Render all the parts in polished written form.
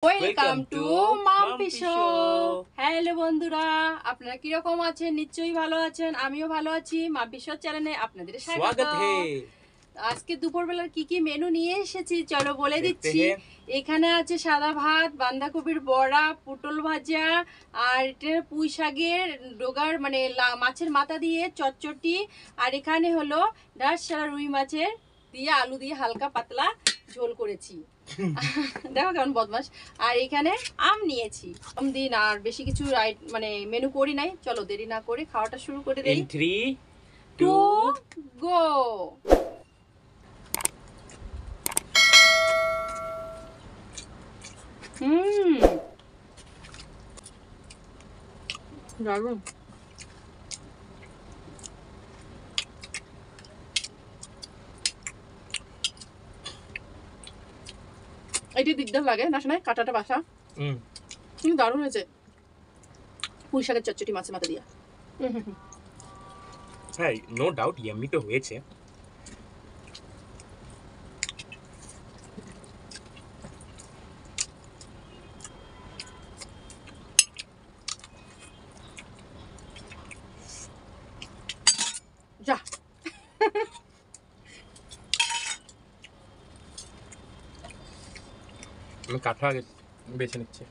Welcome to Mampi show. Hello বন্ধুরা, আপনারা কিরকম আছেন? নিশ্চয়ই ভালো আছেন, আমিও ভালো আছি। মাম্পি শো চ্যানেলে আপনাদের স্বাগত। আজকে দুপুরবেলার কি কি মেনু নিয়ে এসেছি চলো বলে দিচ্ছি। এখানে আছে সাদা ভাত, বাঁধাকপির বড়া, পটল ভাজা, আর এটা পুঁই শাকের ডোগার মানে মাছের মাথা দিয়ে চটচটি, আর এখানে হলো ডাঁশ ছাড়া রুই মাছের দিয়ে আলু দিয়ে হালকা পাতলা ঝোল করেছি। দেখো কেমন বদমাস। আর এখানে আম নিয়েছি, আম দিন আর বেশি কিছু মানে মেনু করি নাই। চলো দেরি না করে খাওয়াটা শুরু করে দেই। 3, 2, গো। দারুণ। এটি দিকদার লাগে না শোনায়, কাটাটা বাসা কিন্তু দারুণ হয়েছে। পুঁই শাকের চচ্চটি মাছের মাথা দিয়া। হ্যাঁ, নো ডাউট ইয়াম্মি তো হয়েছে। যা আমি কাঠা আগে বেছে নিচ্ছি।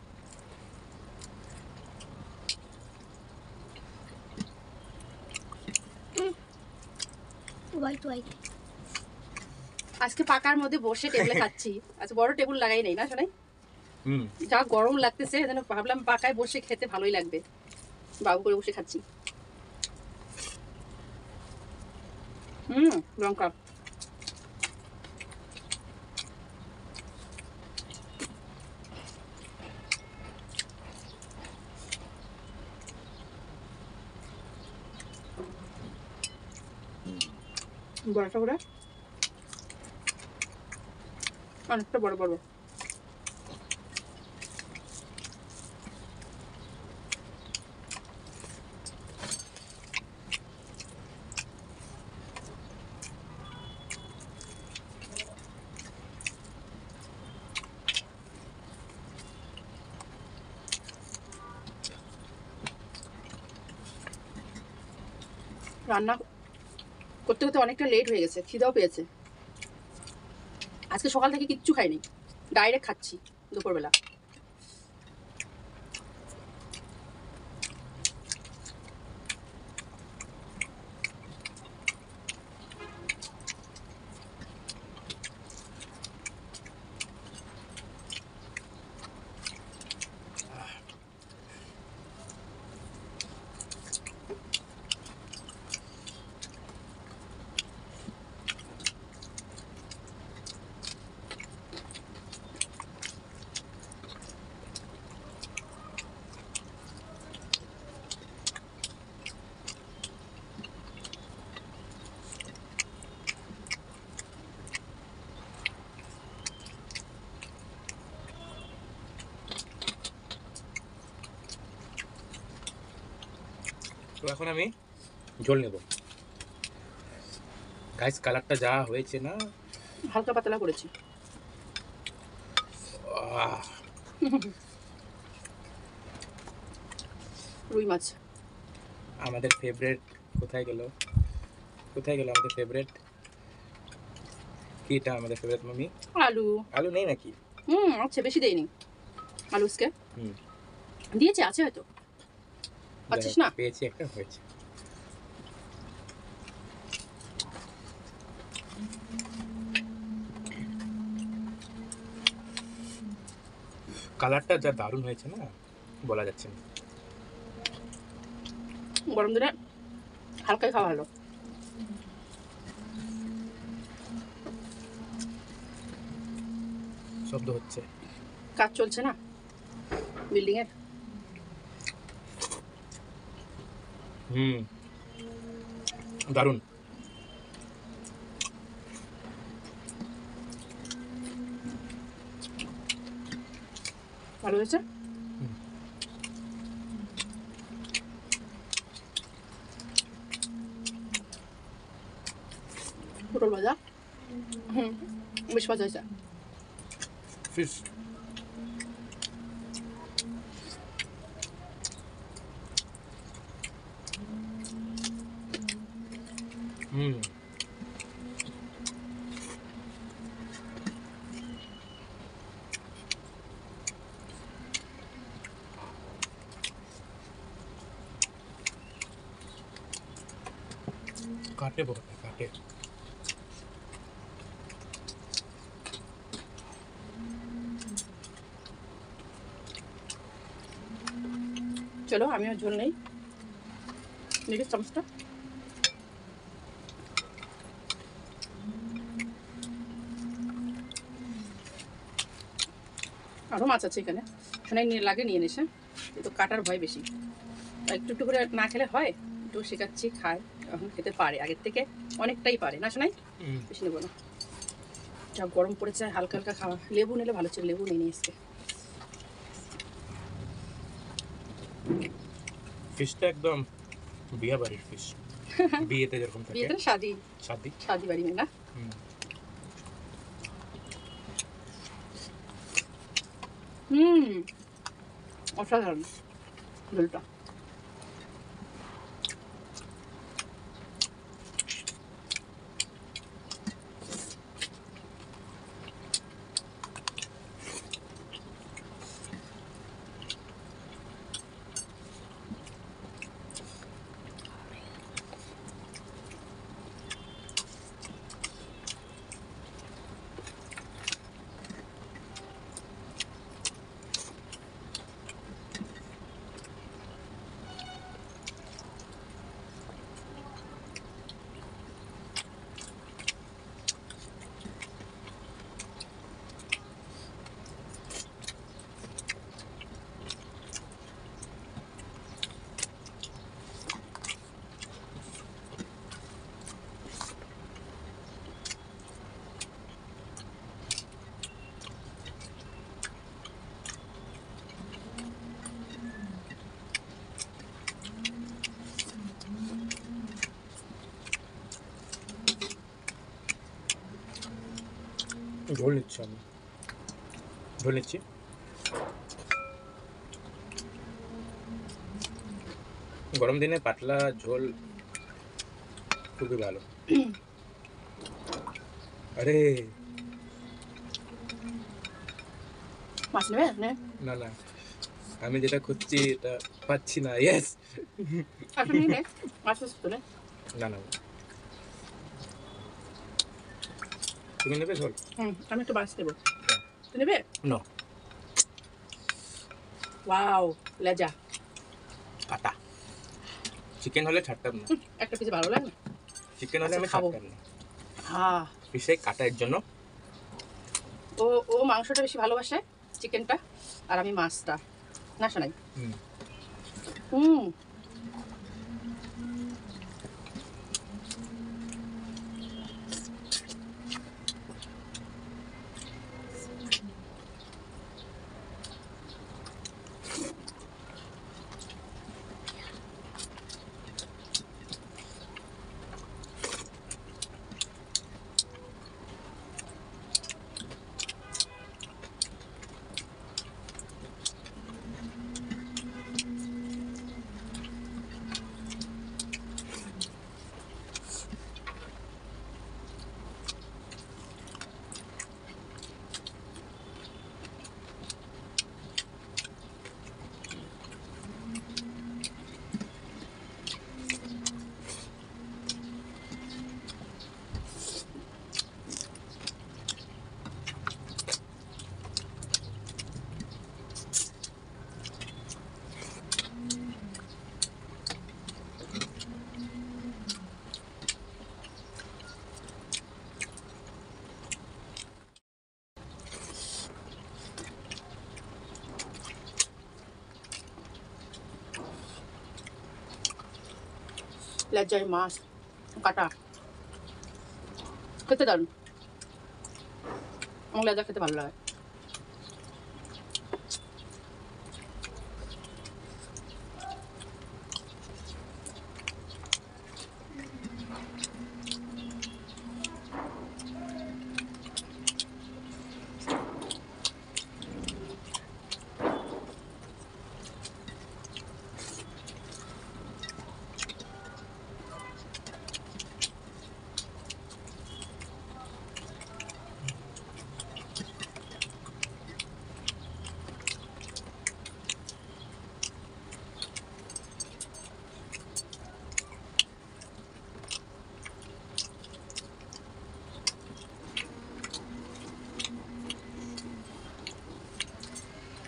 আজকে পাকার মধ্যে বসে টেবিলে খাচ্ছি। আজ বড় টেবিল লাগাই নাই না শোনাই, যা গরম লাগতেছে যেন ভাবলাম পাকায় বসে খেতে ভালোই লাগবে, বাবু করে বসে খাচ্ছি। লঙ্কা বড়টা করে অনেকটা বড় বড়। রান্না করতে করতে অনেকটা লেট হয়ে গেছে, খিদাও পেয়েছে। আজকে সকাল থেকে কিচ্ছু খাইনি, ডাইরেক্ট খাচ্ছি দুপুরবেলা। তো এখন আমি ঝোল নেব। গাইস, কালারটা যা হয়েছে না, হালকা পাতলা করেছি। রুই মাছ আমাদের ফেভারিট। কোথায় গেল আমাদের ফেভারিট? কি এটা আমাদের ফেভারিট মামি? আলু। আলু নেই নাকি? আচ্ছা, বেশি দেইনি আলু। দিয়েছে, আছে হয়তো, আছিস না? পেয়েছি, একটা হয়েছে। কালারটা যা দারুণ হয়েছে না, বলা যাচ্ছে না। গরম দিনে হালকাই খাওয়া ভালো। শব্দ হচ্ছে, কাজ চলছে না বিল্ডিং এর। দারুণ। ভালো হয়েছে। পটল ভাজা বেশ মজা হয়েছে। ফিশ काटे बहुत है काटे। চলো আমিও ঝোল নেই, দেখি চামচটা। আরও মাছ আছে এখানে, এখানে লাগে নিয়ে নিস। হ্যাঁ, কিন্তু কাটার ভয় বেশি, একটু একটু করে না খেলে হয়, একটু শেখাচ্ছি খায়, এখন খেতে পারে, আগের থেকে অনেকটাই পারে না শোনাই। বেশি নেবো না, যা গরম পড়েছে, হালকা হালকা খাওয়া। লেবু নিলে ভালো ছিল, লেবু নিয়ে নিয়ে এসছে। ফিশটা একদম বিয়া বাড়ির ফিশ, বিয়েতে যেরকম থাকে, বিয়েতে শাদি শাদি শাদি বাড়ি না। অসাধারণ ঝোলটা। ঝোল নিচ্ছি আমি, ঝোল নিচ্ছি। গরম দিনে পাতলা ঝোল খুবই ভালো। আরে মাছ নেবে না না, আমি যেটা খুঁজছি এটা পাচ্ছি না। ইয়েস, আসলে নিয়ে নে, মাছ তো নে। না না, তুমি নেবে ঝোল? আমি একটু মাছ নেবো, তুই নেবে? নো, ওয়াও, লেজা কাটা। চিকেন হলে ছাড়তাম না, একটা পিস ভালো লাগে না, চিকেন হলে আমি খাবো। ছাড়তাম না। হ্যাঁ, পিসে কাটা এর জন্য। ও ও মাংসটা বেশি ভালোবাসে, চিকেনটা, আর আমি মাছটা। না শোনাই। হুম লেজাই মাছ কাটা খেতে দারুন, আমার লেজা খেতে ভালো লাগে।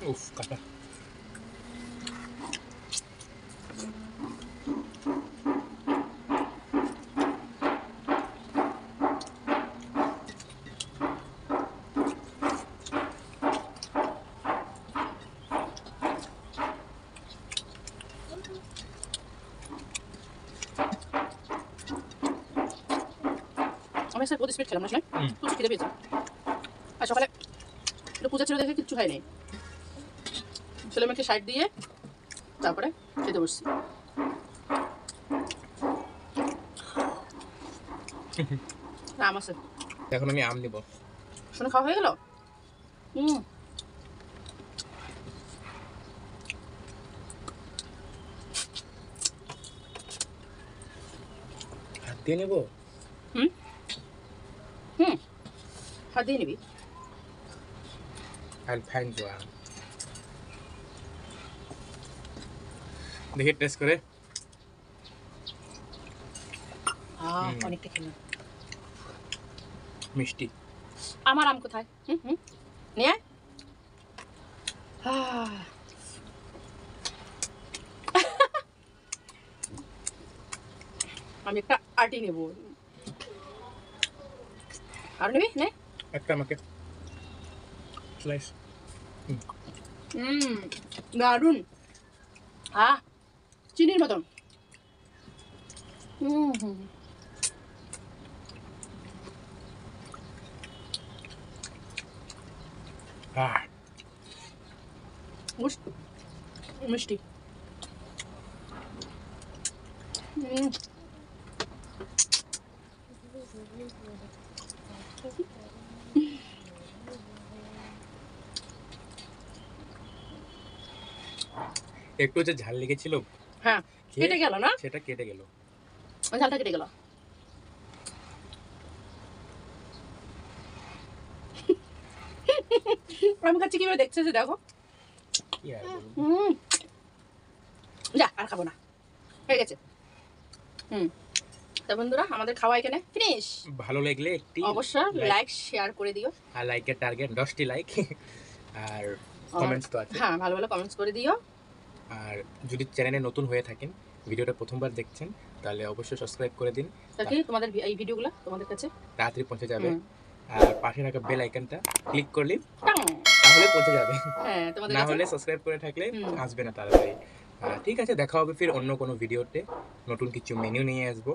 উফ কাটা। আমি স্যার প্রতি স্পিড খেলাম না, প্রচুর খিদে পেয়েছে। আর সকালে একটু পূজা ছিল দেখে কিচ্ছু খাইনি, ছেলে মেয়েকে সাইড দিয়ে তারপরে খেতে বসছি। আম আছে, এখন আমি আম নিব। শুনে খাওয়া হয়ে গেল। হাত দিয়ে নেব। হুম, হাত দিয়ে নিবি। I'll find one. দেখি টেস্ট করে। অনেকটা খেলাম। মিষ্টি। আমার আম কোথায়? নিয়ে আয়। আমি একটা আটি নেব। আর নিবি নে। একটা আমাকে স্লাইস। দারুন। চিনির মতন। মিষ্টি। একটু যে ঝাল লেগেছিল, হ্যাঁ কেটে গেল না, সেটা কেটে গেল। ঝালটা কেটে গেল। আমি কাছে কিভাবে দেখছে যে দেখো। কি আর বলবো। যা আর খাবো না, হয়ে গেছে। তো বন্ধুরা আমাদের খাওয়া এখানে ফিনিশ। ভালো লাগলে একটি অবশ্যই লাইক শেয়ার করে দিও। আর লাইকের টার্গেট 10টি লাইক। আর কমেন্টস তো আছে। হ্যাঁ ভালো ভালো কমেন্টস করে দিও। আর যদি চ্যানেলে নতুন হয়ে থাকেন, ভিডিওটা প্রথমবার দেখছেন, তাহলে অবশ্যই সাবস্ক্রাইব করে দিন, তাতে তোমাদের এই ভিডিওগুলো তোমাদের কাছে তাড়াতাড়ি পৌঁছে যাবে। আর পাশে থাকা বেল আইকনটা ক্লিক করলে টাং। তাহলে পৌঁছে যাবে। হ্যাঁ তোমাদের না কাছে হলে সাবস্ক্রাইব করে থাকলে আসবে না তাড়াতাড়ি। ঠিক আছে, দেখা হবে ফির অন্য কোনো ভিডিওতে, নতুন কিছু মেনু নিয়ে আসবো।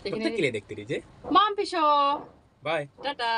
তब तक के लिए देखते रहिए। মাম পিশো। बाय। টাটা।